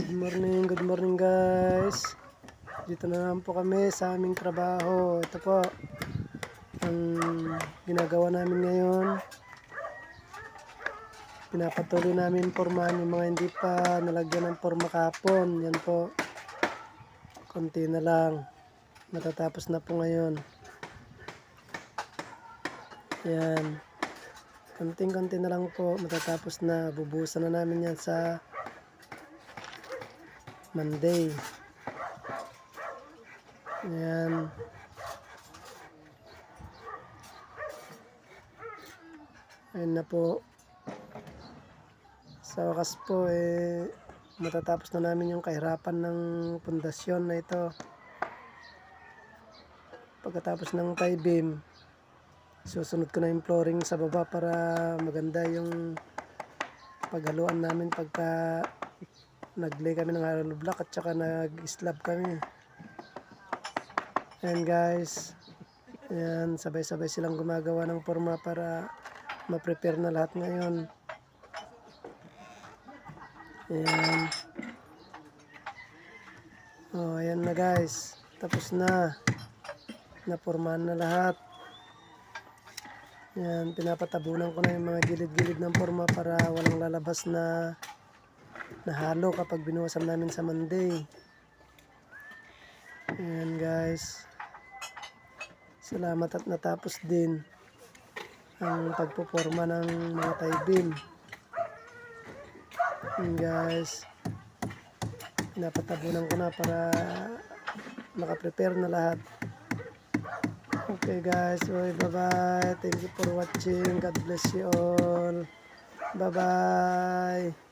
Good morning guys. Dito na naman po kami sa aming trabaho. Ito po ang ginagawa namin ngayon. Pinapatuloy namin pormahan yung mga hindi pa nalagyan ng porma kahapon. Yan po. Konti na lang. Matatapos na po ngayon. Yan. Konting-konti na lang po. Matatapos na. Bubuhusan na namin yan sa Monday. Ayan. Ayun na po. Sa wakas po matatapos na namin yung kahirapan ng pundasyon na ito. Pagkatapos ng tie beam, susunod ko na yung flooring sa baba para maganda yung paghaluan namin pagka nag-lay kami ng hollow block at saka nag-slab kami. Ayan guys. Ayan, sabay-sabay silang gumagawa ng forma para ma-prepare na lahat ngayon. Ayan. Oh, ayan na guys. Tapos na. Napormahan na lahat. Ayan, pinapatabunan ko na yung mga gilid-gilid ng forma para walang lalabas na halo kapag binuwasan namin sa Monday. Ayan guys. Salamat at natapos din ang pagpoporma ng mga tie beam. Ayan guys. Pinapatabunan ko na para naka-prepare na lahat. Okay guys, bye-bye. Thank you for watching. God bless you all. Bye-bye.